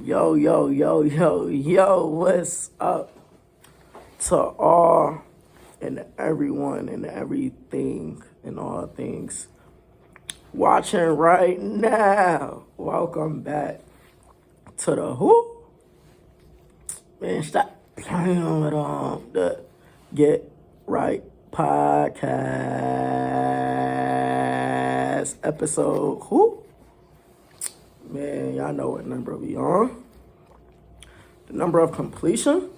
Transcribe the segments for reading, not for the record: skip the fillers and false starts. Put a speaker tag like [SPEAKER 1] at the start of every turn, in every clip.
[SPEAKER 1] Yo, what's up to all and everyone and everything and all things watching right now? Welcome back to the Who? Man, stop playing with the Get Right podcast episode Who? Man, y'all know what number we on. The number of completion,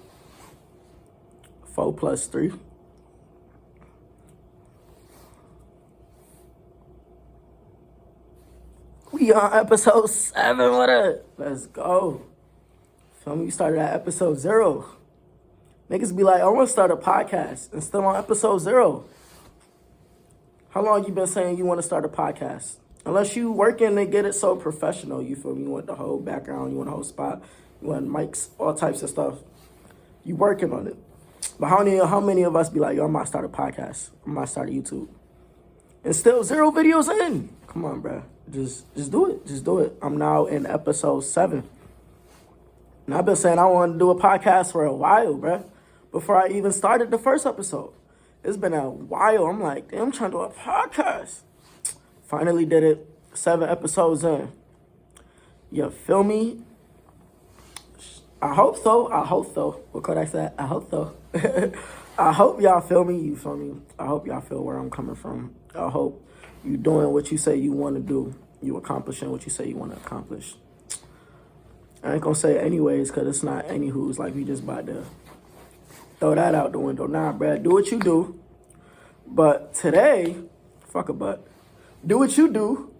[SPEAKER 1] 4 plus 3. We on episode 7 with it. Let's go. Feel me? We started at episode 0. Niggas be like, I want to start a podcast and still on episode 0. How long you been saying you want to start a podcast? Unless you working to get it so professional, you feel me? You want the whole background, you want the whole spot, you want mics, all types of stuff. You working on it. But how many of us be like, yo, I might start a podcast, I might start a YouTube, and still 0 videos in? Come on, bro. Just do it. Just do it. I'm now in episode 7. And I've been saying I want to do a podcast for a while, bro. Before I even started the first episode. It's been a while. I'm like, damn, I'm trying to do a podcast. Finally did it. 7 episodes in. You feel me? I hope so. What could I say? I hope so. I hope y'all feel me. You feel me? I hope y'all feel where I'm coming from. I hope you doing what you say you want to do. You accomplishing what you say you want to accomplish. I ain't gonna say anyways, because it's not anywho's. Like, we just about to throw that out the window. Nah, bruh, do what you do. But today, fuck a butt. Do what you do.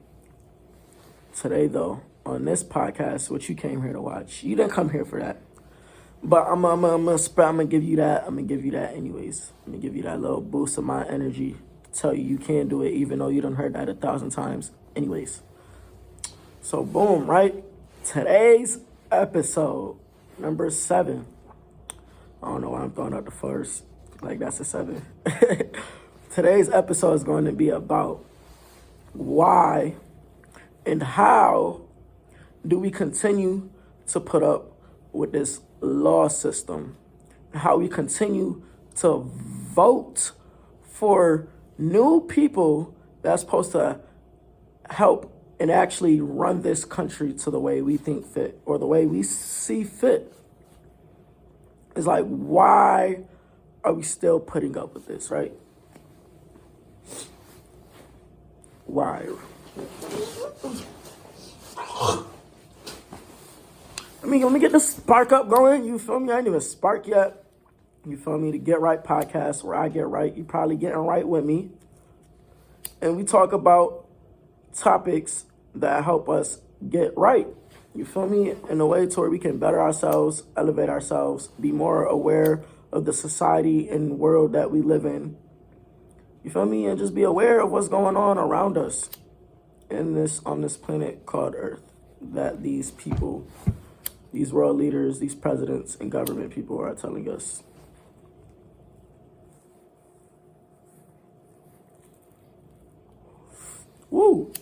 [SPEAKER 1] Today, though, on this podcast, what you came here to watch, you didn't come here for that. But I'm gonna give you that. I'm gonna give you that anyways. I'm gonna give you that little boost of my energy to tell you can do it, even though you done heard that 1,000 times. Anyways, so boom, right? Today's episode, number 7. I don't know why I'm throwing out the first. Like, that's a 7. Today's episode is going to be about why and how do we continue to put up with this law system? How we continue to vote for new people that's supposed to help and actually run this country to the way we think fit or the way we see fit. It's like, why are we still putting up with this, right? Why? Let me get the spark up going. You feel me? I ain't even spark yet. You feel me? The Get Right podcast, where I get right. You probably getting right with me. And we talk about topics that help us get right. You feel me? In a way to where we can better ourselves, elevate ourselves, be more aware of the society and world that we live in. You feel me? And just be aware of what's going on around us on this planet called Earth. That these people, these world leaders, these presidents and government people are telling us. Woo!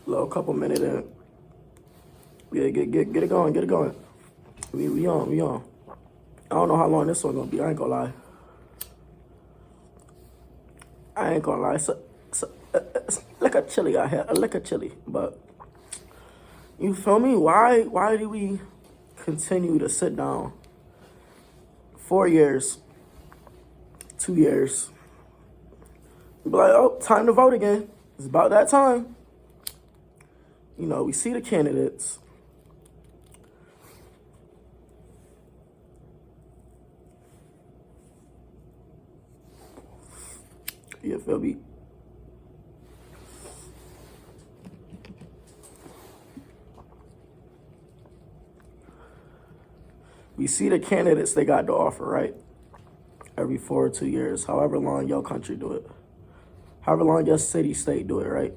[SPEAKER 1] Little couple minutes in. Yeah, get it going. We on. I don't know how long this one gonna be. I ain't gonna lie. It's like a chili out here. Like a chili. But you feel me? Why do we continue to sit down 4 years, 2 years? We be like, oh, time to vote again. It's about that time. You know, we see the candidates. You feel me? We see the candidates they got to offer, right? Every 4 or 2 years, however long your country do it. However long your city, state do it, right?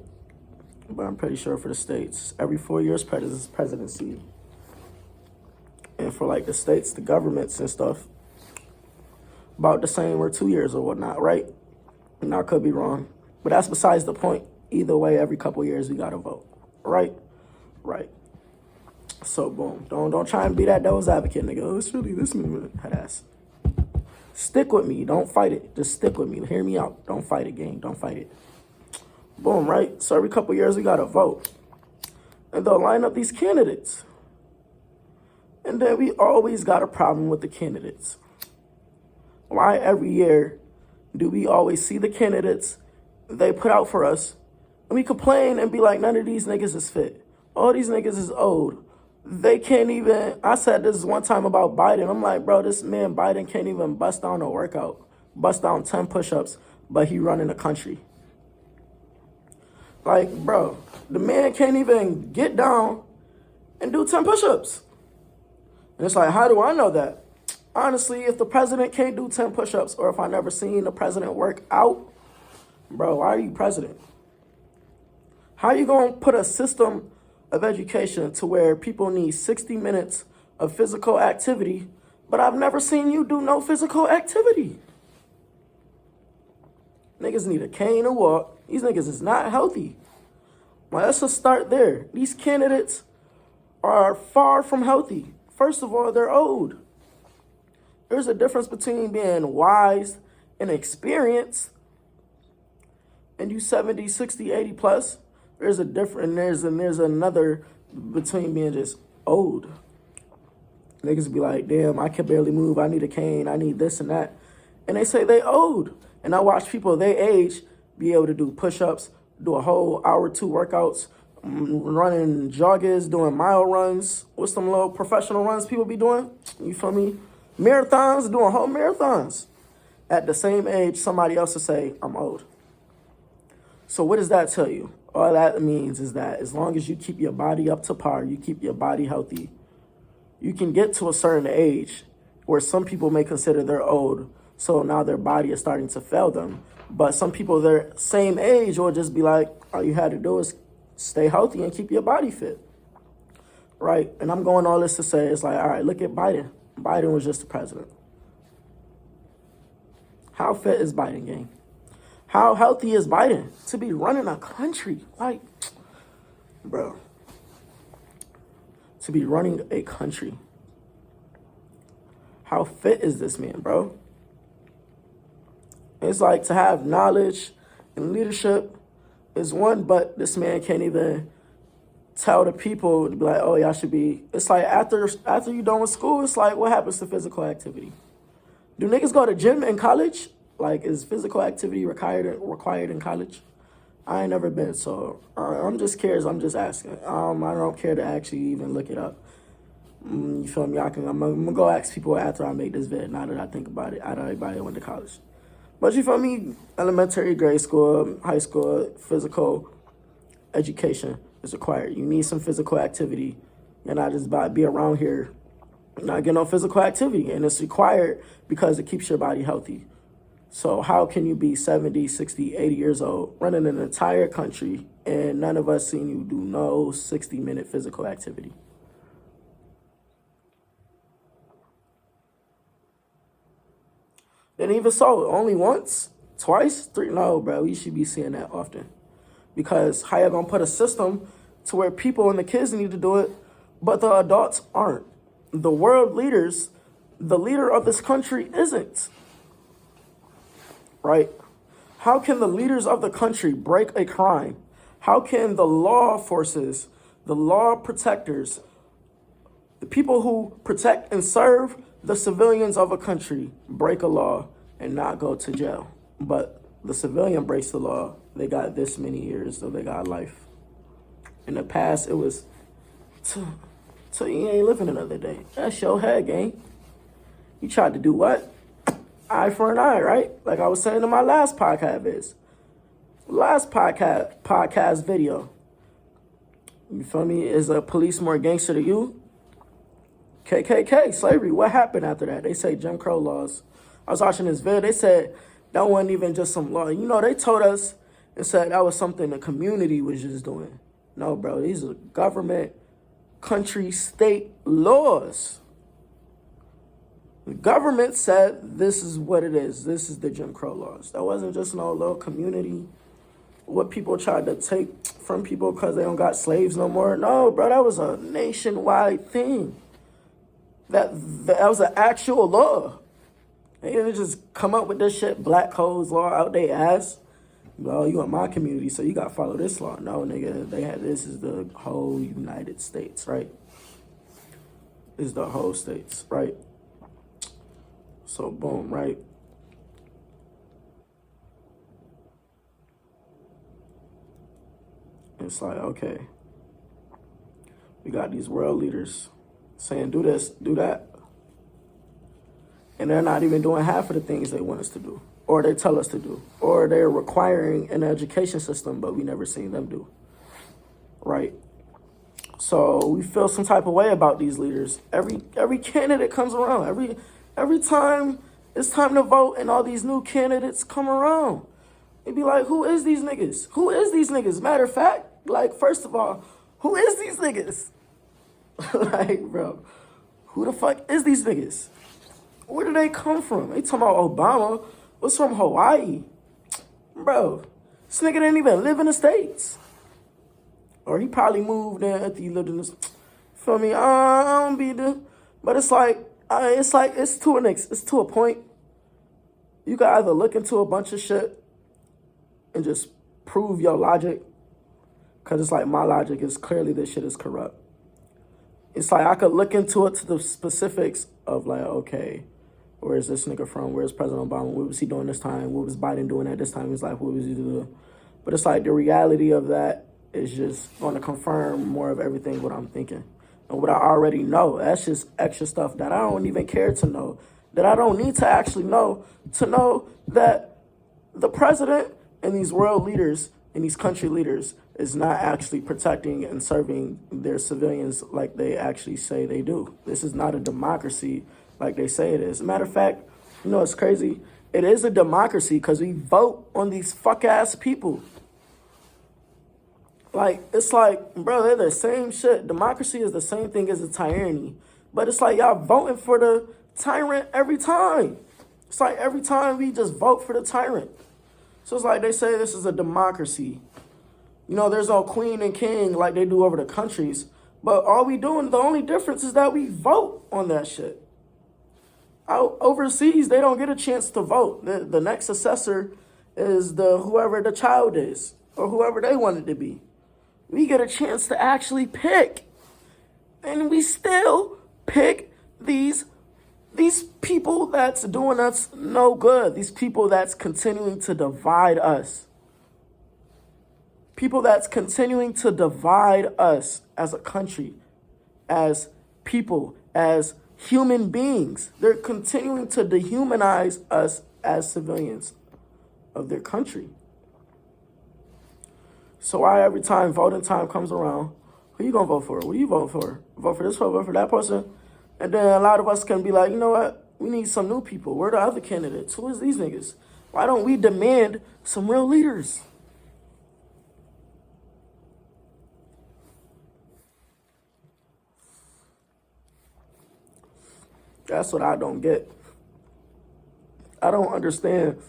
[SPEAKER 1] But I'm pretty sure for the states, every 4 years presidency. And for like the states, the governments and stuff, about the same or 2 years or whatnot, right? And I could be wrong, but that's besides the point. Either way, every couple years we gotta vote, right? Right. So boom, don't try and be that devil's advocate, nigga. Oh, it's really this movement, head ass. Stick with me, don't fight it. Just stick with me. Hear me out. Don't fight it, gang. Don't fight it. Boom, right? So every couple years we gotta vote, and they'll line up these candidates, and then we always got a problem with the candidates. Why every year do we always see the candidates they put out for us, and we complain and be like, none of these niggas is fit. All these niggas is old. They can't even, I said this one time about Biden. I'm like, bro, this man Biden can't even bust down a workout, bust down 10 push-ups, but he running the country. Like, bro, the man can't even get down and do 10 push-ups. And it's like, how do I know that? Honestly, if the president can't do 10 push-ups, or if I never seen the president work out, bro, why are you president? How are you going to put a system of education to where people need 60 minutes of physical activity, but I've never seen you do no physical activity? Niggas need a cane to walk. These niggas is not healthy. Well, let's just start there. These candidates are far from healthy. First of all, they're old. There's a difference between being wise and experienced, and you 70, 60, 80 plus. There's a different, there's another between being just old. Niggas be like, damn, I can barely move. I need a cane. I need this and that. And they say they old. And I watch people they age be able to do push-ups, do a whole hour or two workouts, running joggers, doing mile runs. What's some little professional runs people be doing? You feel me? Marathons, doing whole marathons. At the same age, somebody else will say, I'm old. So what does that tell you? All that means is that as long as you keep your body up to par, you keep your body healthy, you can get to a certain age where some people may consider they're old, so now their body is starting to fail them. But some people their same age will just be like, all you had to do is stay healthy and keep your body fit, right? And I'm going all this to say, it's like, all right, look at Biden. Biden was just the president. How fit is Biden, gang? How healthy is Biden to be running a country? Like, bro, to be running a country. How fit is this man, bro? It's like to have knowledge and leadership is one, but this man can't even tell the people to be like, oh, y'all should be. It's like after you're done with school, it's like, what happens to physical activity? Do niggas go to gym in college? Like, is physical activity required in college? I ain't never been, so I'm just curious. I'm just asking. I don't care to actually even look it up. You feel me? I'm gonna go ask people after I make this vid. Now that I think about it, I don't know anybody that went to college. But you feel me? Elementary, grade school, high school, physical education is required. You need some physical activity. You're not just about to be around here not getting no physical activity. And it's required because it keeps your body healthy. So how can you be 70, 60, 80 years old, running an entire country, and none of us seen you do no 60-minute physical activity? And even so, only once, twice, three? No, bro, we should be seeing that often. Because how you gonna put a system to where people and the kids need to do it, but the adults aren't? The world leaders, the leader of this country isn't. Right? How can the leaders of the country break a crime? How can the law forces, the law protectors, the people who protect and serve the civilians of a country break a law and not go to jail? But the civilian breaks the law, they got this many years, so they got life. In the past, it was, so you ain't living another day. That's your head, gang. You tried to do what? Eye for an eye, right? Like I was saying in my last podcast video. You feel me? Is a police more gangster than you? KKK, slavery. What happened after that? They say Jim Crow laws. I was watching this video. They said that wasn't even just some law. You know, they told us and said that was something the community was just doing. No, bro. These are government, country, state laws. The government said this is what it is. This is the Jim Crow laws. That wasn't just no little community what people tried to take from people because they don't got slaves no more. No, bro, that was a nationwide thing. That was an actual law. They didn't just come up with this shit, black codes law out their ass. Well, you in my community, so you gotta follow this law. No, nigga, this is the whole United States, right? This is the whole states, right? So boom, right? It's like, okay, we got these world leaders saying do this, do that. And they're not even doing half of the things they want us to do, or they tell us to do, or they're requiring an education system, but we never seen them do, right? So we feel some type of way about these leaders. Every candidate comes around. Every time it's time to vote and all these new candidates come around, it'd be like, who is these niggas? Who is these niggas? Matter of fact, like, first of all, who is these niggas? Like, bro, who the fuck is these niggas? Where do they come from? They talking about Obama was from Hawaii. Bro, this nigga didn't even live in the States. Or he probably moved there after he lived in the... Feel me? I don't be the... But it's to a point. You can either look into a bunch of shit and just prove your logic. Because it's like, my logic is clearly this shit is corrupt. It's like I could look into it to the specifics of like, okay, where is this nigga from? Where's President Obama? What was he doing this time? What was Biden doing at this time in his life? What was he doing? But it's like the reality of that is just going to confirm more of everything what I'm thinking. And what I already know, that's just extra stuff that I don't even care to know, that I don't need to actually know, to know that the president and these world leaders and these country leaders is not actually protecting and serving their civilians like they actually say they do. This is not a democracy like they say it is. Matter of fact, you know what's crazy? It is a democracy because we vote on these fuck-ass people. Like, it's like, bro, they're the same shit. Democracy is the same thing as a tyranny. But it's like y'all voting for the tyrant every time. It's like every time we just vote for the tyrant. So it's like they say this is a democracy. You know, there's no queen and king like they do over the countries. But all we doing, the only difference is that we vote on that shit. Out overseas, they don't get a chance to vote. The next successor is whoever the child is or whoever they want it to be. We get a chance to actually pick. And we still pick these people that's doing us no good. These people that's continuing to divide us. People that's continuing to divide us as a country, as people, as human beings. They're continuing to dehumanize us as civilians of their country. So why every time voting time comes around, who you gonna vote for? What are you voting for? Vote for this person, vote for that person? And then a lot of us can be like, you know what? We need some new people. Where are the other candidates? Who is these niggas? Why don't we demand some real leaders? That's what I don't get. I don't understand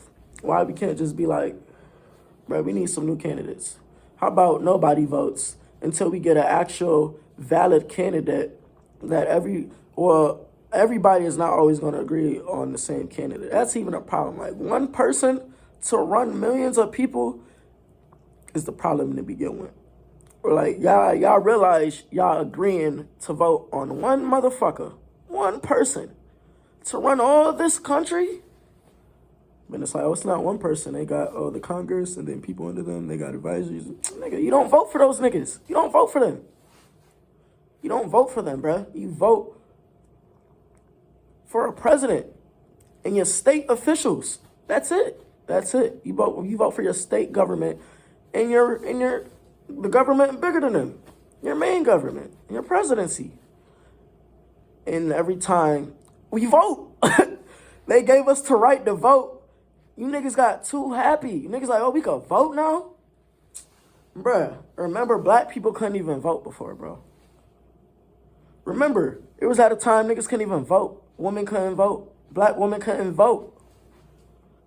[SPEAKER 1] why we can't just be like, bro, we need some new candidates. How about nobody votes until we get an actual valid candidate that everybody is not always going to agree on the same candidate. That's even a problem. Like, one person to run millions of people is the problem to begin with. Or like, y'all realize y'all agreeing to vote on one motherfucker, one person, to run all this country? But it's like, oh, it's not one person. They got the Congress and then people under them. They got advisors. Nigga, you don't vote for those niggas. You don't vote for them. You don't vote for them, bruh. You vote for a president and your state officials. That's it. That's it. You vote for your state government and the government bigger than them. Your main government, your presidency. And every time we vote, they gave us the right to vote. You niggas got too happy. You niggas like, oh, we can vote now? Bruh, remember black people couldn't even vote before, bro. Remember, it was at a time niggas couldn't even vote. Women couldn't vote. Black women couldn't vote.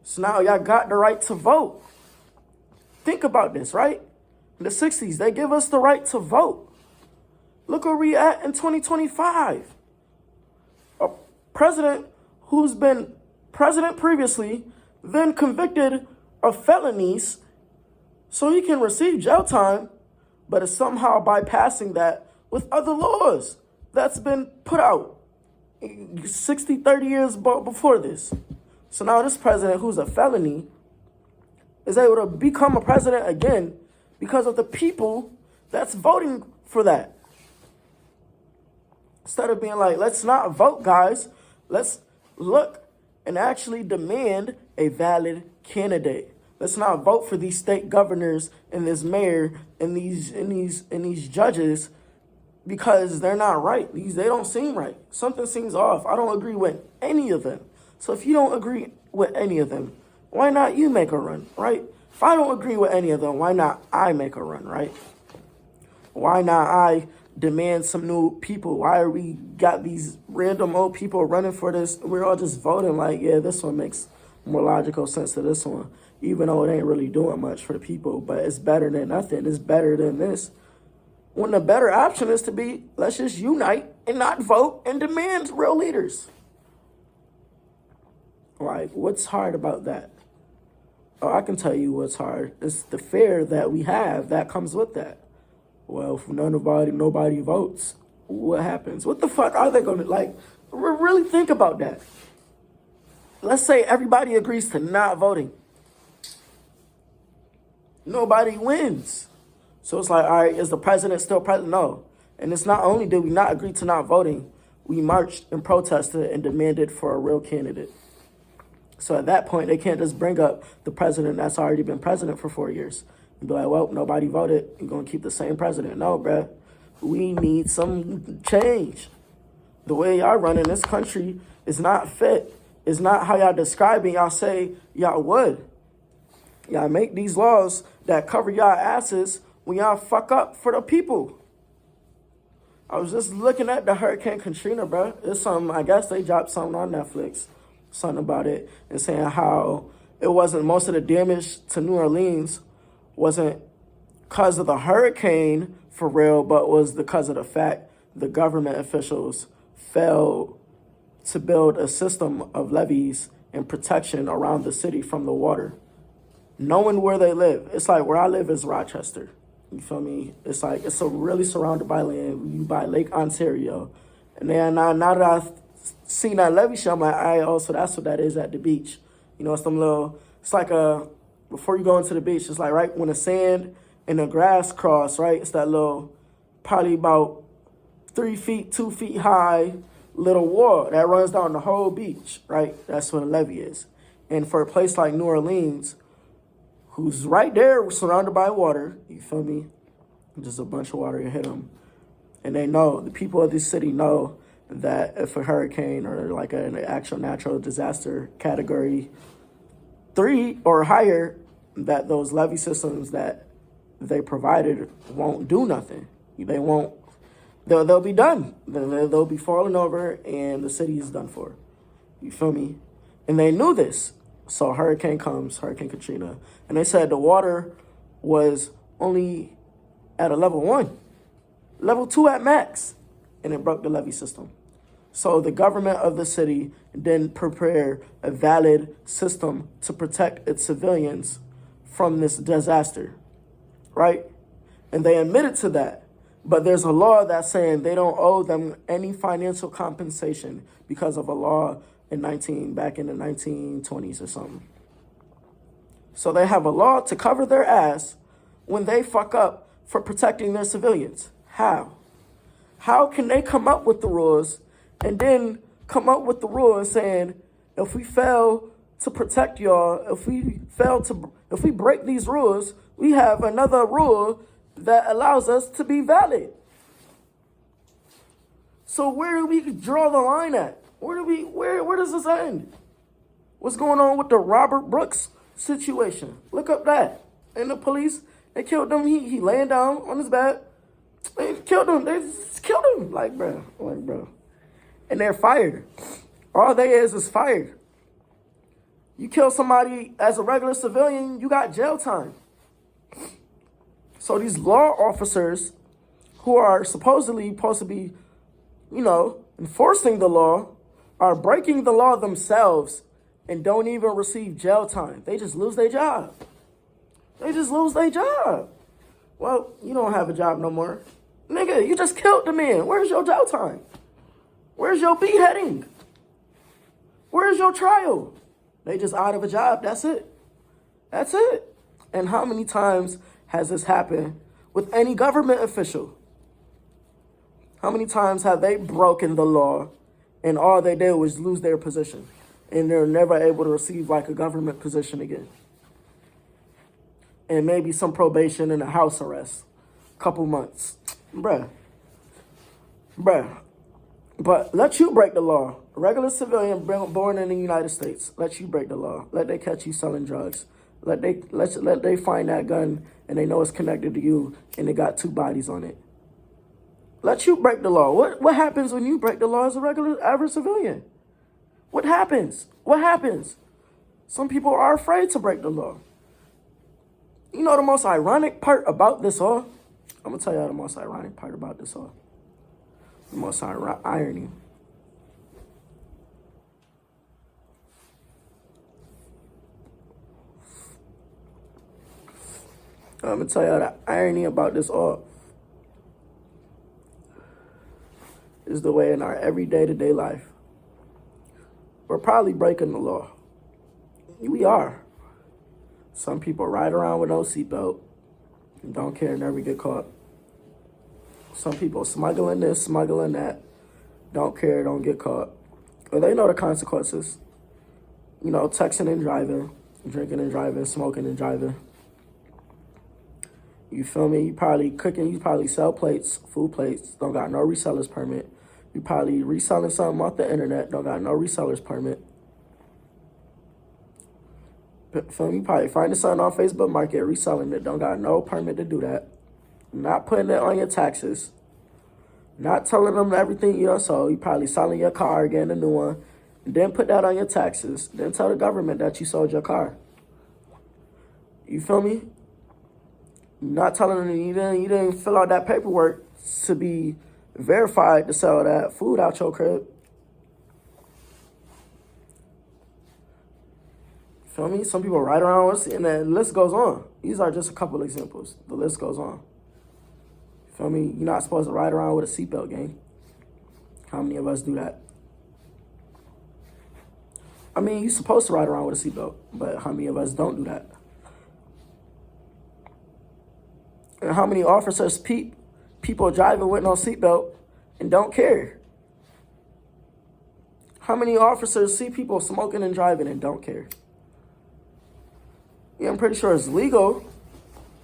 [SPEAKER 1] So now y'all got the right to vote. Think about this, right? In the 60s, they give us the right to vote. Look where we at in 2025. A president who's been president previously, then convicted of felonies, so he can receive jail time, but is somehow bypassing that with other laws that's been put out 60, 30 years before this. So now this president, who's a felony, is able to become a president again because of the people that's voting for that. Instead of being like, let's not vote, guys. Let's look and actually demand a valid candidate. Let's not vote for these state governors and this mayor and these judges because they're not right. They don't seem right. Something seems off. I don't agree with any of them. So if you don't agree with any of them, why not you make a run, right? If I don't agree with any of them, why not I make a run, right? Why not I demand some new people? Why are we got these random old people running for this? We're all just voting like, yeah, this one makes more logical sense to this one, even though it ain't really doing much for the people, but it's better than nothing. It's better than this. When the better option is to be, let's just unite and not vote and demand real leaders. Like, what's hard about that? Oh, I can tell you what's hard. It's the fear that we have that comes with that. Well, if nobody votes, what happens? What the fuck are they going to, like, really think about that? Let's say everybody agrees to not voting. Nobody wins. So it's like, all right, is the president still president? No. And it's not only did we not agree to not voting, we marched and protested and demanded for a real candidate. So at that point, they can't just bring up the president that's already been president for 4 years and be like, well, nobody voted. You're going to keep the same president. No, bruh. We need some change. The way y'all running this country is not fit. It's not how y'all describe it. Y'all say y'all would. Y'all make these laws that cover y'all asses when y'all fuck up for the people. I was just looking at the Hurricane Katrina, bro. It's something, I guess they dropped something on Netflix, something about it, and saying how it wasn't, most of the damage to New Orleans wasn't because of the hurricane for real, but was because of the fact the government officials failed to build a system of levees and protection around the city from the water. Knowing where they live. It's like where I live is Rochester. You feel me? It's like, it's so really surrounded by land. You by Lake Ontario. And then now that I've seen that levee shit, I'm like, so that's what that is at the beach. You know, it's them little, it's like before you go into the beach, it's like right when the sand and the grass cross, right? It's that little, probably about 3 feet, 2 feet high little wall that runs down the whole beach, right? That's what a levee is. And for a place like New Orleans, who's right there surrounded by water, you feel me? Just a bunch of water to hit them. And they know, the people of this city know that if a hurricane or like an actual natural disaster category 3 or higher, that those levee systems that they provided won't do nothing. They won't, they'll be done. They'll be falling over and the city is done for. You feel me? And they knew this. So hurricane comes, Hurricane Katrina, and they said the water was only at a level 1, level 2 at max, and it broke the levee system. So the government of the city didn't prepare a valid system to protect its civilians from this disaster, right? And they admitted to that. But there's a law that's saying they don't owe them any financial compensation because of a law back in the 1920s or something. So they have a law to cover their ass when they fuck up for protecting their civilians. How? How can they come up with the rules and then come up with the rule saying, if we fail to protect y'all, if we break these rules, we have another rule that allows us to be valid. So where do we draw the line at? Where does this end? What's going on with the Robert Brooks situation? Look up that. And the police, they killed him. He laying down on his bed. They killed him. They just killed him. Like, bro. And they're fired. All they is fired. You kill somebody as a regular civilian, you got jail time. So these law officers who are supposedly supposed to be, enforcing the law are breaking the law themselves and don't even receive jail time. They just lose their job. They just lose their job. Well, you don't have a job no more. Nigga, you just killed the man. Where's your jail time? Where's your beheading? Where's your trial? They just out of a job. That's it. That's it. And how many times has this happened with any government official? How many times have they broken the law and all they did was lose their position and they're never able to receive like a government position again? And maybe some probation and a house arrest. Couple months. Bruh. But let you break the law. A regular civilian born in the United States, let you break the law. Let they catch you selling drugs. Let they find that gun and they know it's connected to you and they got 2 bodies on it. Let you break the law. What happens when you break the law as a regular average civilian? What happens? What happens? Some people are afraid to break the law. You know the most ironic part about this all? I'm going to tell you the most ironic part about this all. The most irony. I'm going to tell you the irony about this all is the way in our everyday to-day life, we're probably breaking the law. We are. Some people ride around with no seatbelt and don't care and never get caught. Some people smuggling this, smuggling that, don't care, don't get caught. But they know the consequences. Texting and driving, drinking and driving, smoking and driving. You feel me? You probably cooking, you probably sell plates, food plates, don't got no reseller's permit. You probably reselling something off the internet, don't got no reseller's permit. Feel me? You probably finding something on Facebook Market, reselling it, don't got no permit to do that. Not putting it on your taxes. Not telling them everything you sold. You probably selling your car, getting a new one. And then put that on your taxes. Then tell the government that you sold your car. You feel me? Not telling them you didn't fill out that paperwork to be verified to sell that food out your crib. Feel me? Some people ride around with it, and the list goes on. These are just a couple examples. The list goes on. Feel me? You're not supposed to ride around with a seatbelt, gang. How many of us do that? I mean, you're supposed to ride around with a seatbelt, but how many of us don't do that? And how many officers people driving with no seatbelt and don't care? How many officers see people smoking and driving and don't care? Yeah, I'm pretty sure it's legal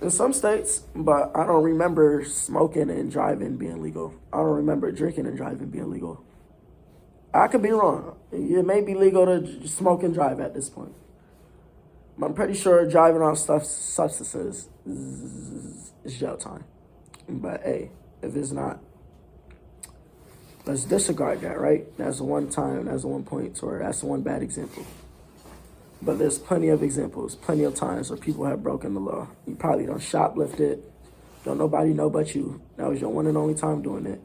[SPEAKER 1] in some states, but I don't remember smoking and driving being legal. I don't remember drinking and driving being legal. I could be wrong. It may be legal to smoke and drive at this point. But I'm pretty sure driving on substances is jail time. But hey, if it's not, let's disregard that, right? That's one time, that's one point, or that's one bad example. But there's plenty of examples, plenty of times where people have broken the law. You probably done shoplifted. Don't nobody know but you. That was your one and only time doing it.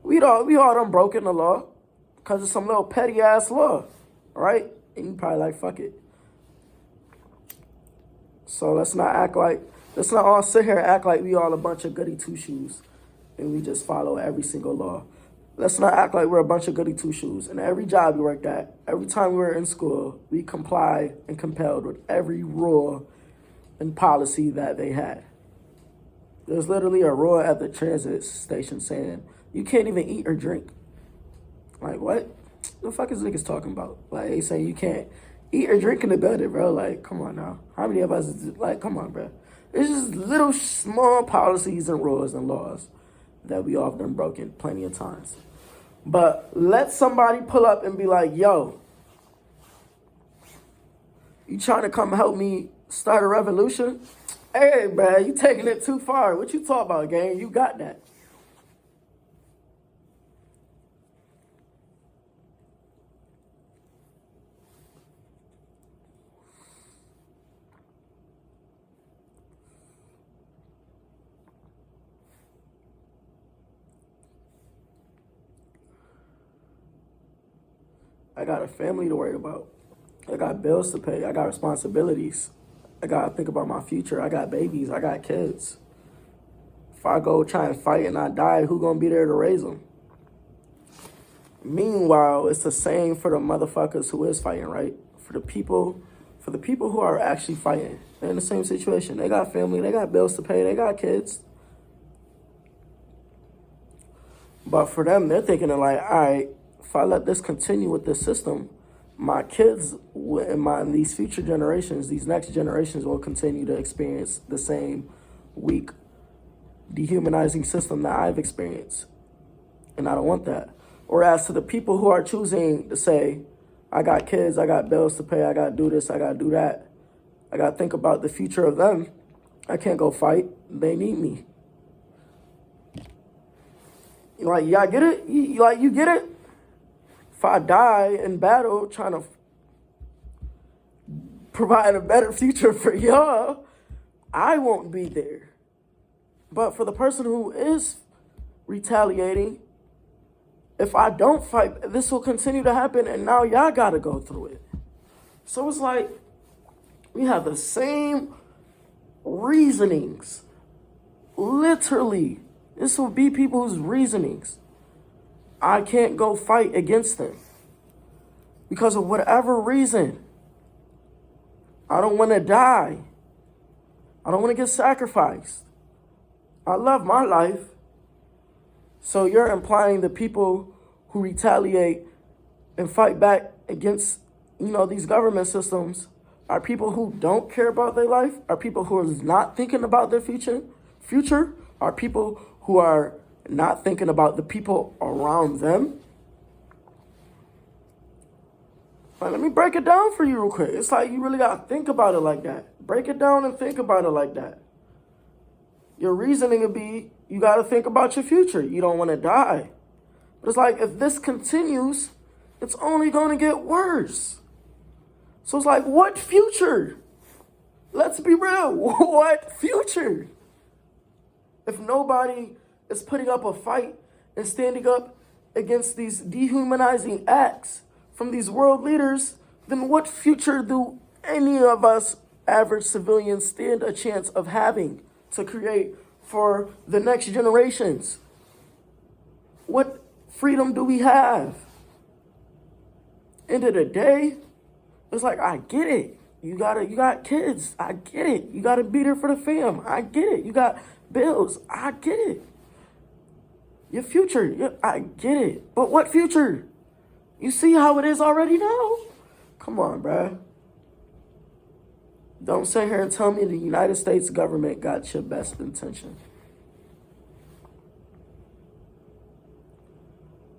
[SPEAKER 1] We all done broken the law because of some little petty ass law, right? And you probably like, fuck it. So let's not all sit here and act like we all a bunch of goody two-shoes and we just follow every single law. Let's not act like we're a bunch of goody two-shoes. And every job we worked at, every time we were in school, we complied and compelled with every rule and policy that they had. There's literally a rule at the transit station saying, you can't even eat or drink. Like, what? The fuck is niggas talking about? Like, they saying you can't eat or drink in the building, bro. Like, come on now. How many of us is, like, come on, bro. It's just little small policies and rules and laws that we all done broken plenty of times. But let somebody pull up and be like, yo, you trying to come help me start a revolution? Hey, man, you taking it too far. What you talking about, gang? You got that. I got a family to worry about. I got bills to pay. I got responsibilities. I got to think about my future. I got babies. I got kids. If I go try and fight and I die, who gonna be there to raise them? Meanwhile, it's the same for the motherfuckers who is fighting, right? For the people who are actually fighting, they're in the same situation. They got family, they got bills to pay, they got kids. But for them, they're thinking of like, all right, if I let this continue with this system, my kids and these future generations, these next generations will continue to experience the same weak, dehumanizing system that I've experienced. And I don't want that. Whereas to the people who are choosing to say, I got kids, I got bills to pay, I got to do this, I got to do that. I got to think about the future of them. I can't go fight. They need me. Like, y'all get it? You get it? If I die in battle trying to provide a better future for y'all, I won't be there. But for the person who is retaliating, if I don't fight, this will continue to happen, and now y'all got to go through it. So it's like we have the same reasonings. Literally, this will be people's reasonings. I can't go fight against them because of whatever reason. I don't want to die. I don't want to get sacrificed. I love my life. So you're implying the people who retaliate and fight back against, these government systems are people who don't care about their life, are people who are not thinking about their future, are people who are not thinking about the people around them. Like, let me break it down for you real quick. It's like you really got to think about it like that. Break it down and think about it like that. Your reasoning would be, you got to think about your future. You don't want to die. But it's like, if this continues, it's only going to get worse. So it's like, what future? Let's be real. What future? If nobody is putting up a fight and standing up against these dehumanizing acts from these world leaders, then what future do any of us average civilians stand a chance of having to create for the next generations? What freedom do we have? End of the day, it's like, I get it. You got kids. I get it. You gotta be there for the fam. I get it. You got bills. I get it. Your future, I get it. But what future? You see how it is already now? Come on, bruh. Don't sit here and tell me the United States government got your best intention.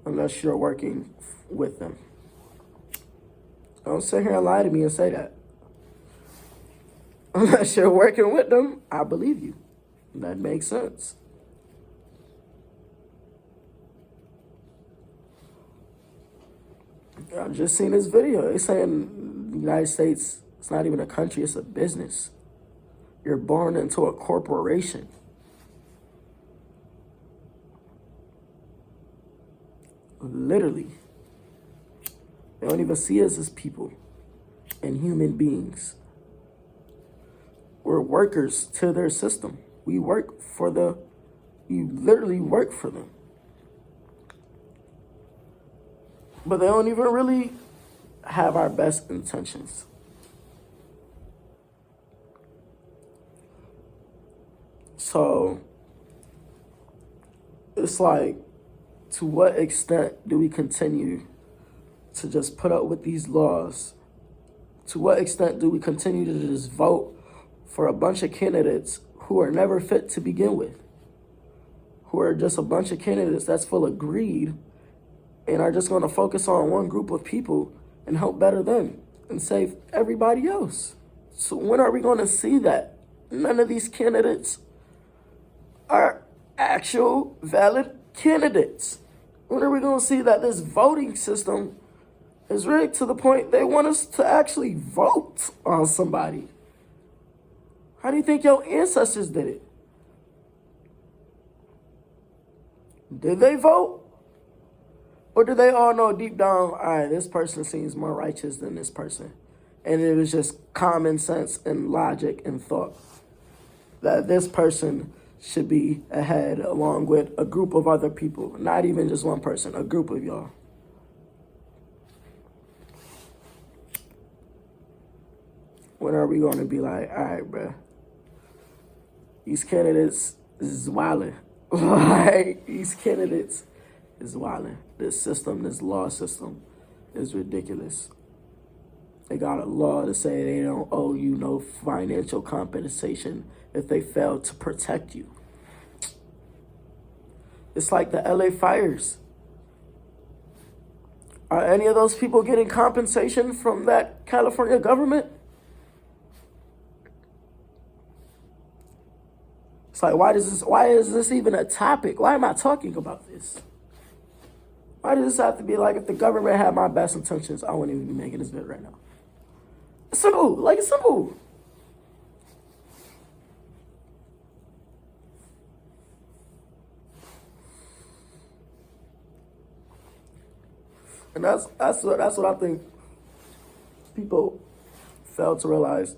[SPEAKER 1] Unless you're working with them. Don't sit here and lie to me and say that. Unless you're working with them, I believe you. That makes sense. I've just seen this video. They're saying the United States, it's not even a country, it's a business. You're born into a corporation. Literally. They don't even see us as people and human beings. We're workers to their system. We literally work for them. But they don't even really have our best intentions. So it's like, to what extent do we continue to just put up with these laws? To what extent do we continue to just vote for a bunch of candidates who are never fit to begin with? Who are just a bunch of candidates that's full of greed and are just going to focus on one group of people and help better them and save everybody else? So when are we going to see that none of these candidates are actual valid candidates? When are we going to see that this voting system is rigged to the point they want us to actually vote on somebody? How do you think your ancestors did it? Did they vote? Or do they all know deep down, all right, this person seems more righteous than this person? And it was just common sense and logic and thought that this person should be ahead along with a group of other people. Not even just one person, a group of y'all. When are we going to be like, all right, bro, these candidates is wilding. Like, these candidates is wilding. This system, this law system is ridiculous. They got a law to say they don't owe you no financial compensation if they fail to protect you. It's like the LA fires. Are any of those people getting compensation from that California government? It's like, why is this even a topic? Why am I talking about this? Why does this have to be like, if the government had my best intentions, I wouldn't even be making this video right now. It's simple, like it's simple. And that's what I think people fail to realize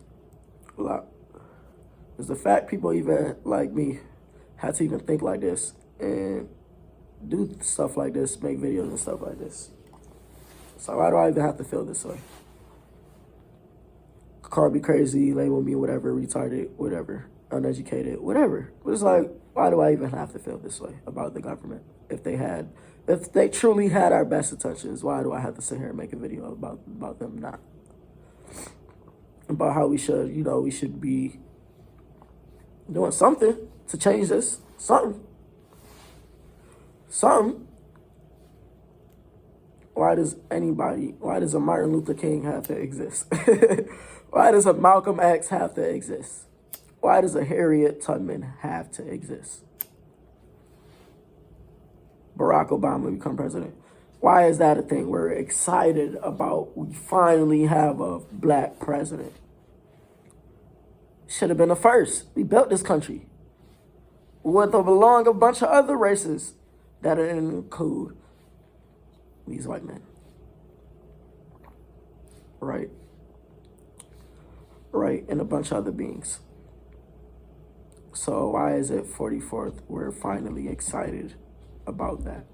[SPEAKER 1] a lot. Is the fact people even like me had to even think like this and do stuff like this, make videos and stuff like this. So why do I even have to feel this way? Call me crazy, label me whatever, retarded, whatever, uneducated, whatever. But it's like, why do I even have to feel this way about the government? If they truly had our best intentions, why do I have to sit here and make a video about them not? About how we should be doing something to change this. Something. Why does a Martin Luther King have to exist? Why does a Malcolm X have to exist? Why does a Harriet Tubman have to exist? Barack Obama become president. Why is that a thing? We're excited about we finally have a black president. Should have been the first. We built this country with along a bunch of other races that include these white men. Right, and a bunch of other beings. So why is it 44th? We're finally excited about that.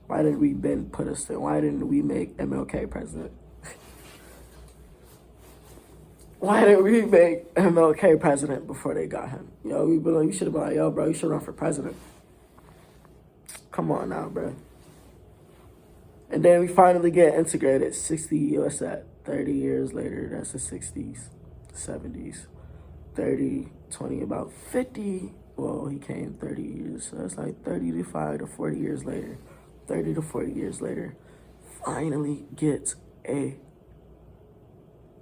[SPEAKER 1] Why did we put us there? Why didn't we make MLK president? Why didn't we make MLK president before they got him? We should have been like, yo, bro, you should run for president. Come on now, bro. And then we finally get integrated. 60, what's that? 30 years later, that's the 60s, 70s. 30, 20, about 50. Well, he came 30 years. So that's like 35 to 40 years later. 30 to 40 years later, finally get a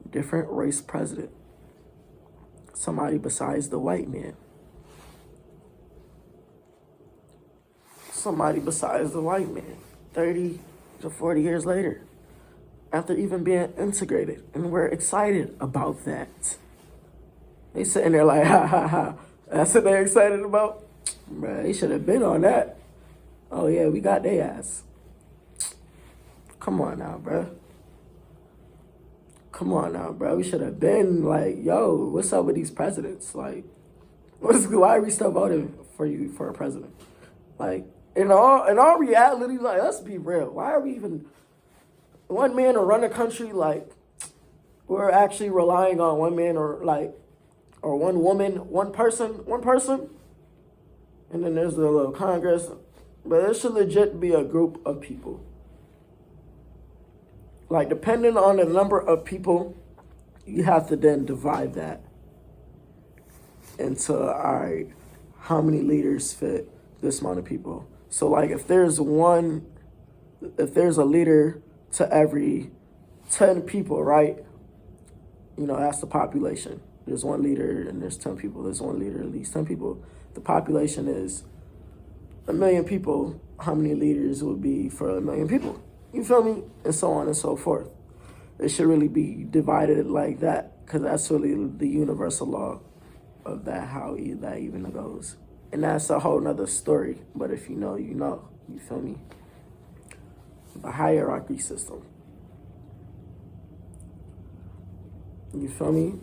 [SPEAKER 1] different race president. Somebody besides the white man. Somebody besides the white man. 30 to 40 years later. After even being integrated. And we're excited about that. They sitting there like, ha, ha, ha. That's what they're excited about? Bruh, they should have been on that. Oh, yeah, we got their ass. Come on now, bruh. Come on now, bro. We should have been like, yo, what's up with these presidents? Like, why are we still voting for you for a president? Like, in all reality, like, let's be real. Why are we even one man to run a country? Like, we're actually relying on one man or one woman, one person, and then there's the little Congress. But it should legit be a group of people. Like, depending on the number of people, you have to then divide that into, all right, how many leaders fit this amount of people? So, like, if there's a leader to every 10 people, right? That's the population. There's one leader and there's 10 people. There's one leader, at least 10 people. The population is 1 million people. How many leaders would be for 1 million people? You feel me? And so on and so forth. It should really be divided like that, because that's really the universal law of that, how that even goes. And that's a whole nother story. But if you know, you know. You feel me? a hierarchy system. You feel me?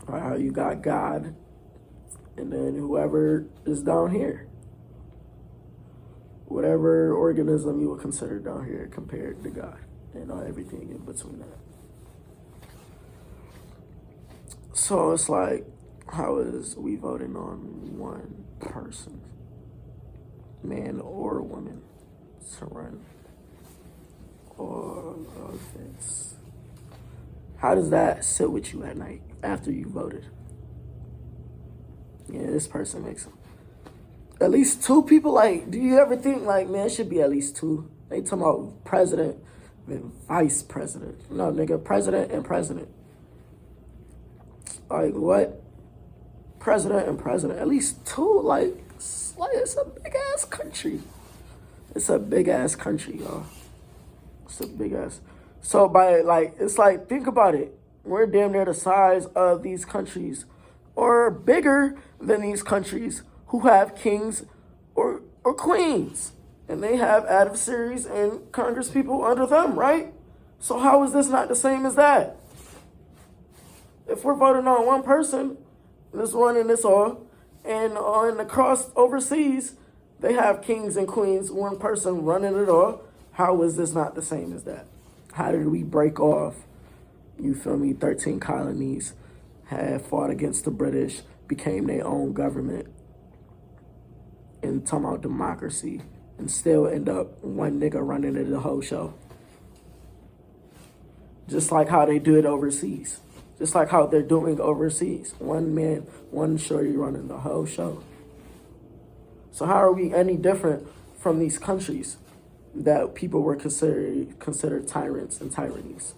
[SPEAKER 1] How you got God, and then whoever is down here. Whatever organism you would consider down here compared to God, and everything in between that. So it's like, how is we voting on one person, man or woman, to run all of this? How does that sit with you at night after you voted? Yeah, this person makes at least two people. Like, do you ever think, like, man, it should be at least two? They talking about president and vice president. No, nigga, president and president. Like, what? President and president. At least two. Like it's a big-ass country. It's a big-ass country, y'all. It's a big-ass. So, it's like, think about it. We're damn near the size of these countries, or bigger than these countries who have kings or queens. And they have adversaries and Congress people under them, right? So how is this not the same as that? If we're voting on one person that's running this all, and on across overseas, they have kings and queens, one person running it all, how is this not the same as that? How did we break off, you feel me, 13 colonies, had fought against the British, became their own government, and talking about democracy, and still end up one nigga running it the whole show? Just like how they do it overseas. Just like how they're doing overseas. One man, one shorty running the whole show. So how are we any different from these countries that people were considered tyrants and tyrannies?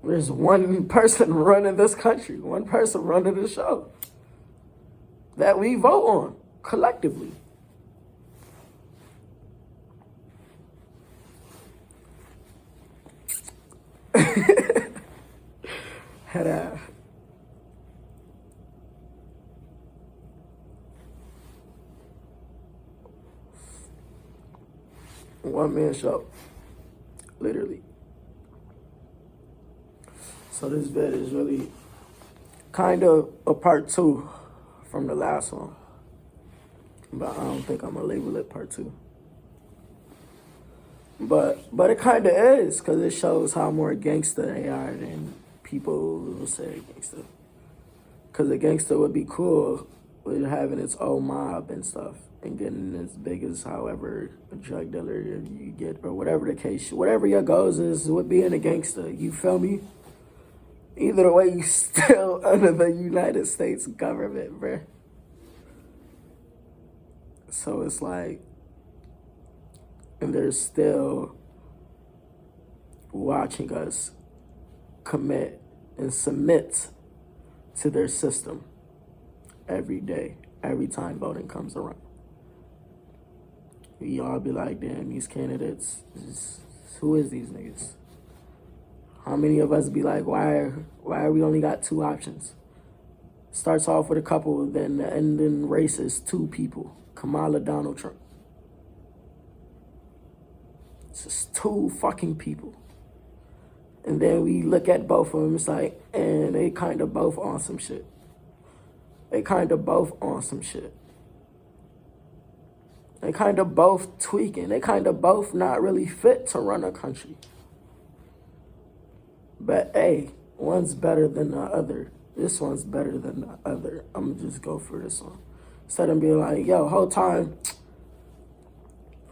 [SPEAKER 1] There's one person running this country, one person running the show that we vote on collectively. Head one man show, literally. So this vid is really kind of a part two from the last one, but I don't think I'm gonna label it part two. But it kind of is, because it shows how more gangster they are than people will say gangster. Because a gangster would be cool with having its own mob and stuff, and getting as big as however a drug dealer you get, or whatever the case, whatever your goals is with being a gangster, you feel me? Either way, you still under the United States government, bruh. So it's like, and they're still watching us commit and submit to their system every day, every time voting comes around. We all be like, damn, these candidates, who is these niggas? How many of us be like, why we only got two options? Starts off with a couple, then the ending race is two people, Kamala, Donald Trump. It's just two fucking people. And then we look at both of them, it's like, and they kind of both on some shit. They kind of both on some shit. They kind of both tweaking. They kind of both not really fit to run a country. But hey, one's better than the other. This one's better than the other. I'm gonna just go for this one. Instead of being like, yo, whole time,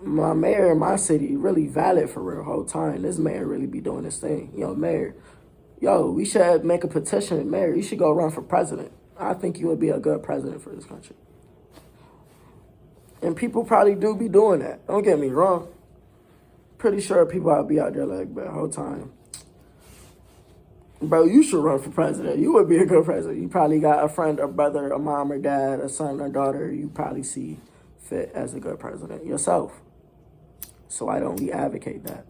[SPEAKER 1] my mayor in my city really valid for real whole time. This mayor really be doing this thing. Yo, mayor, we should make a petition. Mayor, you should go run for president. I think you would be a good president for this country. And people probably do be doing that. Don't get me wrong. Pretty sure people will be out there like, bro, whole time, bro, you should run for president. You would be a good president. You probably got a friend, a brother, a mom or dad, a son or daughter you probably see fit as a good president yourself. So why don't we advocate that?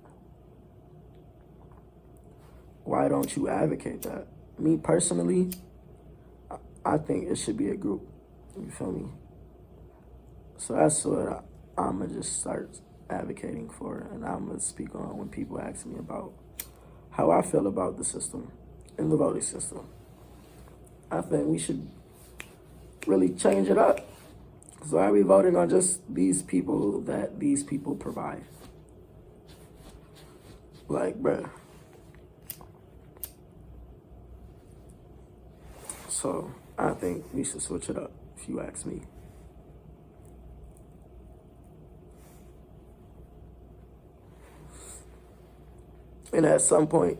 [SPEAKER 1] Why don't you advocate that? Me personally, I think it should be a group. You feel me? So that's what I'm going to just start advocating for, and I'm going to speak on when people ask me about how I feel about the system and the voting system. I think we should really change it up. So why are we voting on just these people that these people provide? Like, bruh. So I think we should switch it up, if you ask me. And at some point,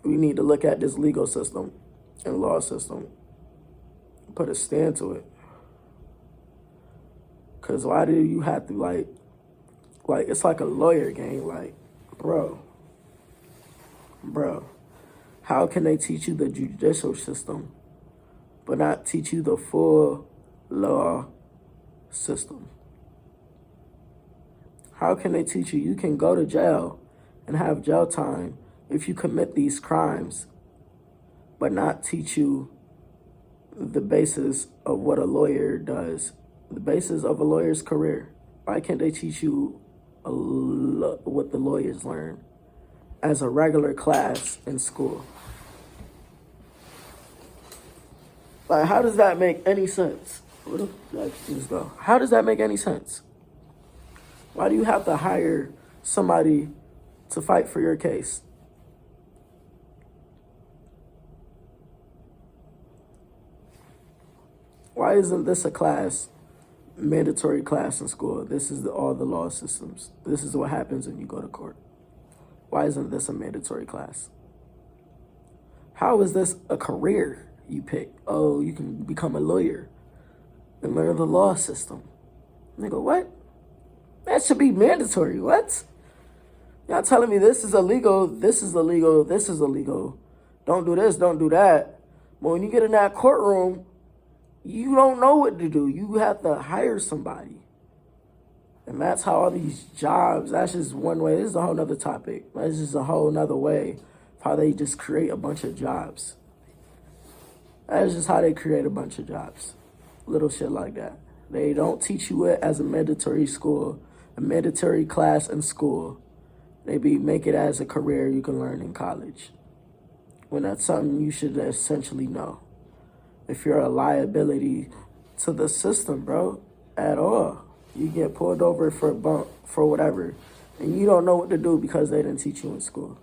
[SPEAKER 1] we need to look at this legal system and law system, put a stand to it. Because why do you have to, like, it's like a lawyer game. Like, bro, how can they teach you the judicial system but not teach you the full law system? How can they teach you? You can go to jail and have jail time if you commit these crimes, but not teach you the basis of what a lawyer does, the basis of a lawyer's career. Why can't they teach you what the lawyers learn as a regular class in school? Like, how does that make any sense? How does that make any sense? Why do you have to hire somebody to fight for your case? Why isn't this a class, mandatory class in school? This is all the law systems. This is what happens when you go to court. Why isn't this a mandatory class? How is this a career you pick? Oh, you can become a lawyer and learn the law system. Nigga, what? That should be mandatory. What? Y'all telling me this is illegal, this is illegal, this is illegal. Don't do this, don't do that. But when you get in that courtroom, you don't know what to do. You have to hire somebody. And that's how all these jobs, that's just one way. This is a whole nother topic. That's just a whole nother way of how they just create a bunch of jobs. That's just how they create a bunch of jobs. Little shit like that. They don't teach you it as a mandatory school, a mandatory class in school. They make it as a career you can learn in college. When that's something you should essentially know. If you're a liability to the system, bro, at all. You get pulled over for a bump, for whatever, and you don't know what to do because they didn't teach you in school.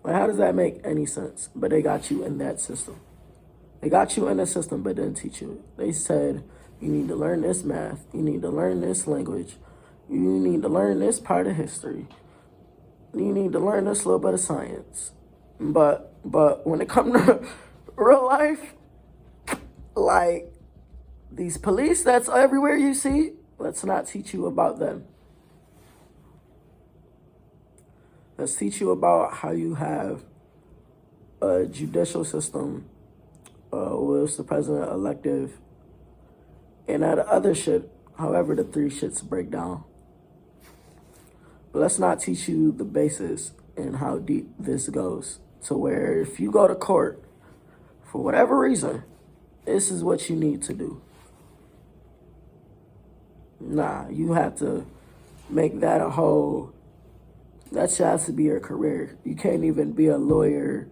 [SPEAKER 1] Like, how does that make any sense? But they got you in that system. They got you in the system, but didn't teach you it. They said, you need to learn this math. You need to learn this language. You need to learn this part of history. You need to learn this little bit of science. But when it comes to real life, like these police that's everywhere you see, let's not teach you about them. Let's teach you about how you have a judicial system, what's the president elective, and that other shit, however the three shits break down. But let's not teach you the basis and how deep this goes. To where if you go to court, for whatever reason, this is what you need to do. Nah, you have to make that a whole, that shit has to be your career. You can't even be a lawyer,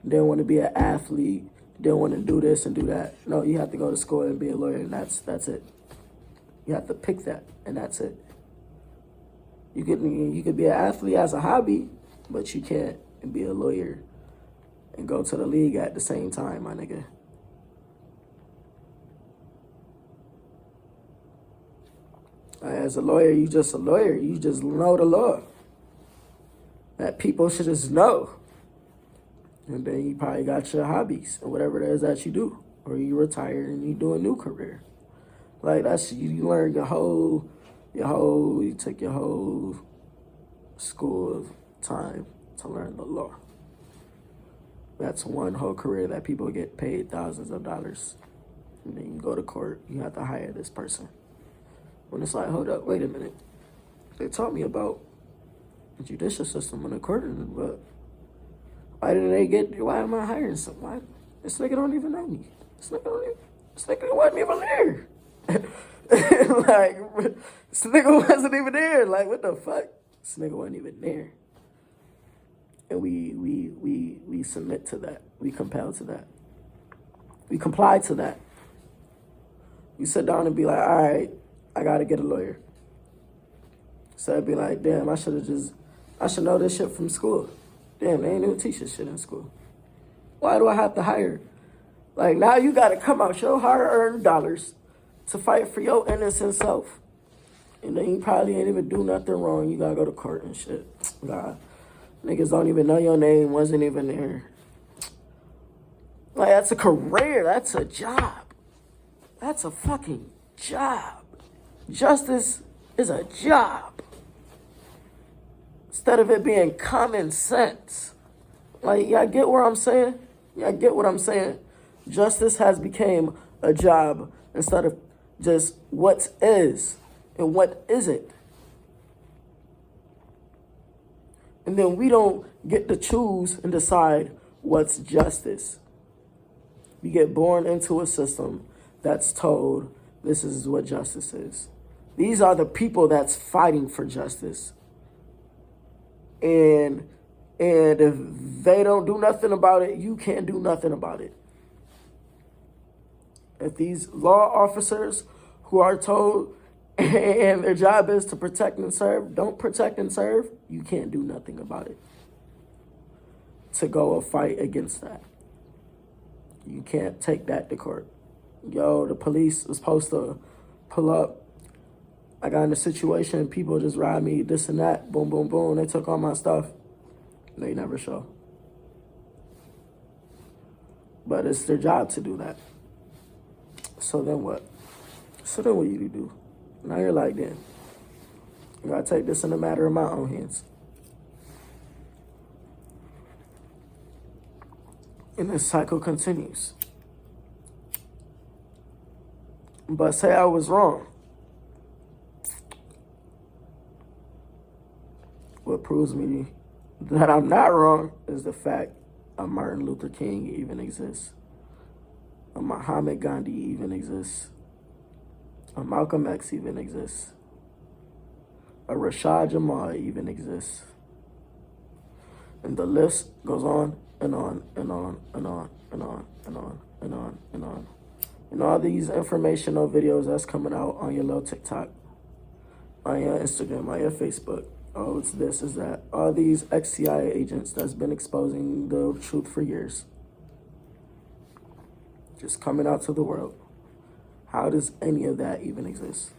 [SPEAKER 1] then want to be an athlete, then want to do this and do that. No, you have to go to school and be a lawyer, and that's it. You have to pick that, and that's it. You could be an athlete as a hobby, but you can't be a lawyer and go to the league at the same time, my nigga. As a lawyer, you just a lawyer. You just know the law. That people should just know. And then you probably got your hobbies or whatever it is that you do. Or you retire and you do a new career. Like, that's, you learn you take your whole school time to learn the law. That's one whole career that people get paid thousands of dollars. And then you go to court, you have to hire this person. When it's like, hold up, wait a minute. They taught me about the judicial system in the court, but why am I hiring someone? This nigga don't even know me. This nigga wasn't even there. Like, this nigga wasn't even there. Like, what the fuck? This nigga wasn't even there. And we submit to that. We compel to that. We comply to that. We sit down and be like, all right, I gotta get a lawyer. So I'd be like, damn, I should know this shit from school. Damn, they ain't even teach this shit in school. Why do I have to hire? Like, now you gotta come out your hard-earned dollars to fight for your innocent self. And then you probably ain't even do nothing wrong. You gotta go to court and shit. God, niggas don't even know your name, wasn't even there. Like, that's a career. That's a job. That's a fucking job. Justice is a job. Instead of it being common sense. Like, y'all get what I'm saying? Y'all get what I'm saying? Justice has become a job instead of just what is and what isn't. And then we don't get to choose and decide what's justice. We get born into a system that's told this is what justice is. These are the people that's fighting for justice. And if they don't do nothing about it, you can't do nothing about it. If these law officers who are told and their job is to protect and serve, don't protect and serve, you can't do nothing about it. To go a fight against that. You can't take that to court. Yo, the police was supposed to pull up. I got in a situation, people just robbed me, this and that, boom, boom, boom. They took all my stuff. They never show. But it's their job to do that. So then what? So then what you do? Now you're like, damn, I gotta take this in a matter of my own hands. And this cycle continues. But say I was wrong. What proves me that I'm not wrong is the fact a Martin Luther King even exists. A Muhammad Gandhi even exists. A Malcolm X even exists. A Rashad Jamal even exists. And the list goes on and on and on and on and on and on and on and on. And all these informational videos that's coming out on your little TikTok, on your Instagram, on your Facebook. Oh, it's this, is that. All these ex-CIA agents that's been exposing the truth for years. Just coming out to the world. How does any of that even exist?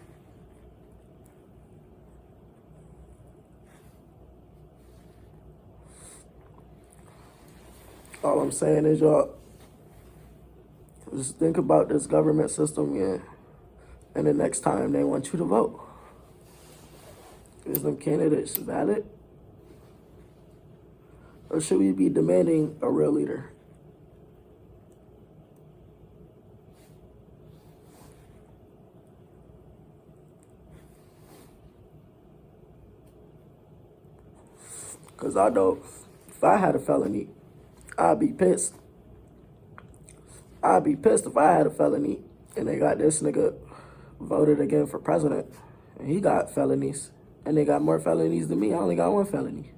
[SPEAKER 1] All I'm saying is, y'all, just think about this government system, yeah, and the next time they want you to vote. Is them candidates valid? Or should we be demanding a real leader? Because I know if I had a felony, I'd be pissed. I'd be pissed if I had a felony and they got this nigga voted again for president and he got felonies and they got more felonies than me. I only got one felony.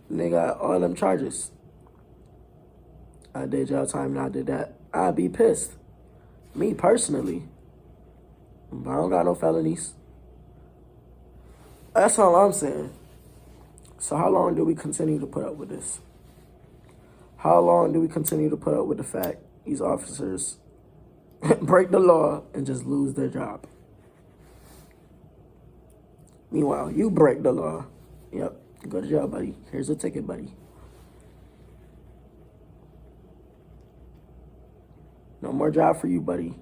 [SPEAKER 1] And they got all them charges. I did jail time and I did that. I'd be pissed. Me personally. But I don't got no felonies. That's all I'm saying. So how long do we continue to put up with this? How long do we continue to put up with the fact these officers break the law and just lose their job? Meanwhile, you break the law. Yep, go to jail, buddy. Here's a ticket, buddy. No more job for you, buddy.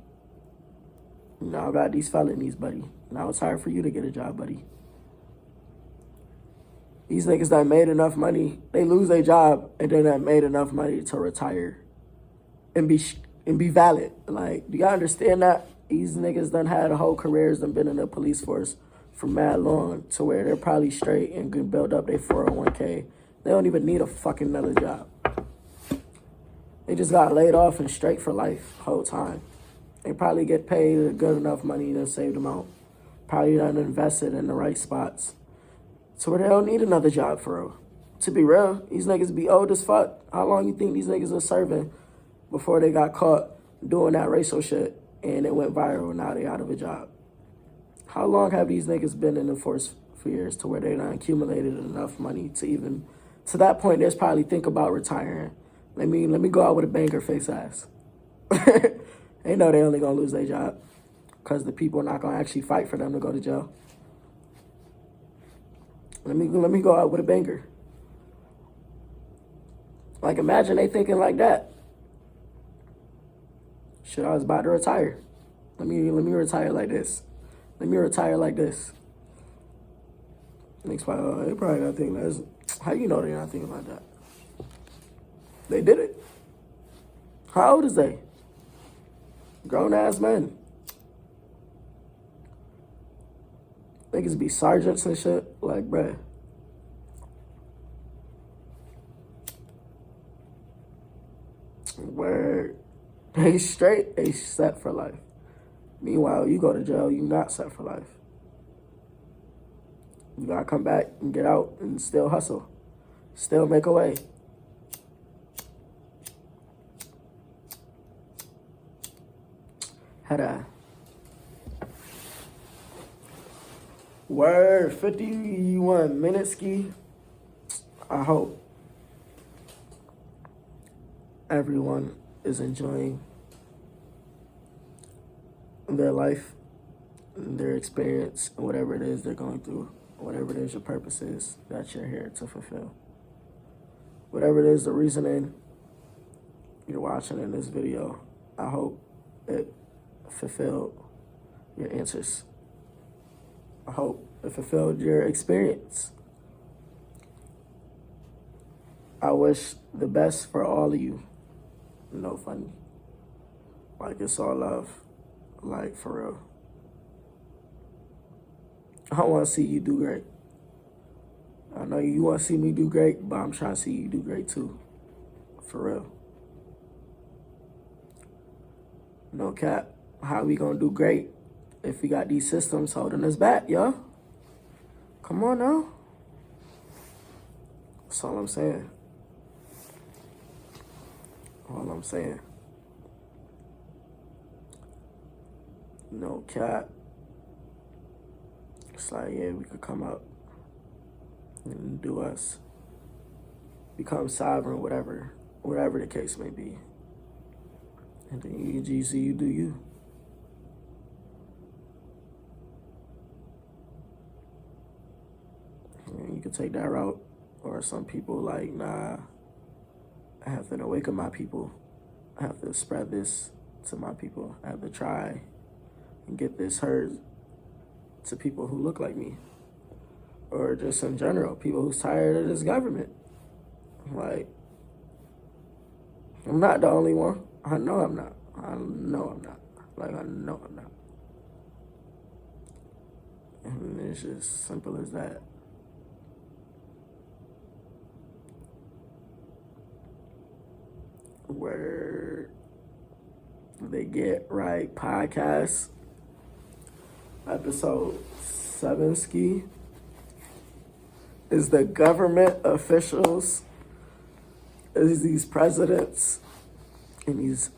[SPEAKER 1] Now I got these felonies, buddy. Now it's hard for you to get a job, buddy. These niggas that made enough money, they lose their job and then that made enough money to retire and be valid. Like, do y'all understand that? These niggas done had whole careers and been in the police force for mad long to where they're probably straight and can build up their 401k. They don't even need a fucking another job. They just got laid off and straight for life the whole time. They probably get paid good enough money to save them out. Probably done invested in the right spots. So where they don't need another job for real. To be real, these niggas be old as fuck. How long you think these niggas are serving before they got caught doing that racial shit and it went viral and now they out of a job? How long have these niggas been in the force for years to where they done accumulated enough money to even, to that point, there's probably think about retiring. Let me go out with a banger face ass. They know they only gonna lose their job because the people are not gonna actually fight for them to go to jail. Let me go out with a banger. Like, imagine they thinking like that. Shit, I was about to retire. Let me retire like this. Let me retire like this. Next part, oh, they probably not thinking that. How you know they're not thinking like that? They did it. How old is they? Grown ass men. Niggas be sergeants and shit. Like, bruh. Word. They straight, they set for life. Meanwhile, you go to jail, you not set for life. You gotta come back and get out and still hustle. Still make a way. Had a word 51 minutes ski. I hope everyone is enjoying their life, their experience, whatever it is they're going through, whatever it is your purpose is that you're here to fulfill. Whatever it is the reasoning you're watching in this video, I hope it fulfilled your answers. I hope it fulfilled your experience. I wish the best for all of you. No funny. Like, it's all love. Like, for real. I want to see you do great. I know you want to see me do great, but I'm trying to see you do great too. For real. No cap. How we gonna do great if we got these systems holding us back, yo? Come on now. That's all I'm saying. All I'm saying. No cap. It's like, yeah, we could come up and do us. Become sovereign, whatever the case may be. And then you do you. And you can take that route. Or some people like, nah, I have to awaken my people. I have to spread this to my people. I have to try and get this heard to people who look like me. Or just in general, people who's tired of this government. Like, I'm not the only one. I know I'm not. I know I'm not. Like, I know I'm not. And it's just simple as that. Where they get right podcast episode 7 ski is the government officials, is these presidents and these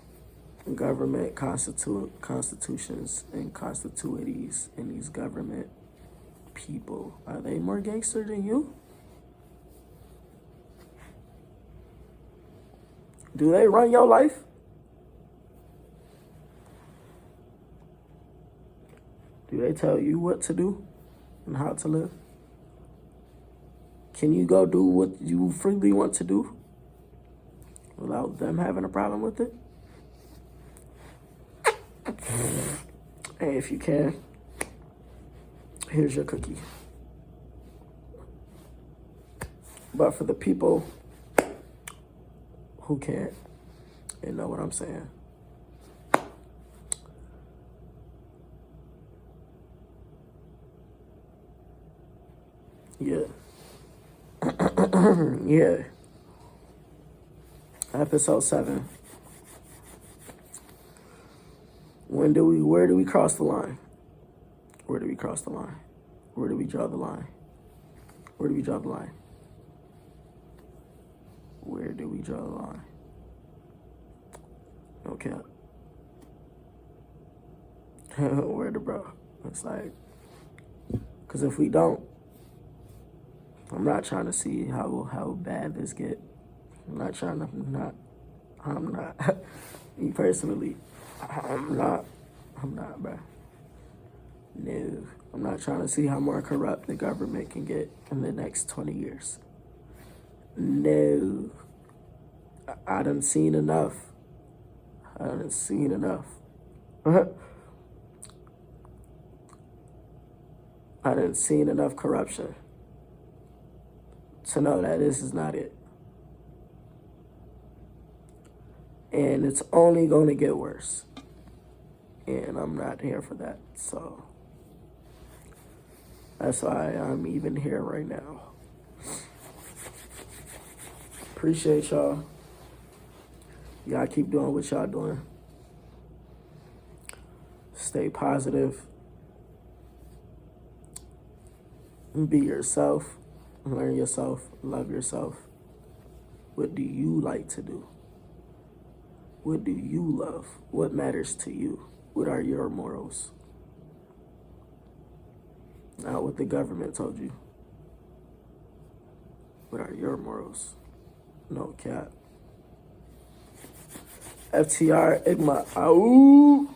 [SPEAKER 1] government constitutions and constituities and these government people, are they more gangster than you? Do they run your life? Do they tell you what to do and how to live? Can you go do what you freely want to do without them having a problem with it? Hey, if you can, here's your cookie. But for the people who can't, you know what I'm saying? Yeah. Yeah. Episode 7. Where do we cross the line? Where do we cross the line? Where do we draw the line? Where do we draw the line? Where do we draw the line? No cap. Where the bro? It's like, because if we don't, I'm not trying to see how bad this get. I'm not, me personally, I'm not, bro. No, I'm not trying to see how more corrupt the government can get in the next 20 years. No, I done seen enough. I done seen enough. I done seen enough corruption to know that this is not it. And it's only going to get worse. And I'm not here for that. So that's why I'm even here right now. Appreciate y'all. Y'all keep doing what y'all doing. Stay positive. Be yourself. Learn yourself. Love yourself. What do you like to do? What do you love? What matters to you? What are your morals? Not what the government told you. What are your morals? No cap. FTR, Igma, ow.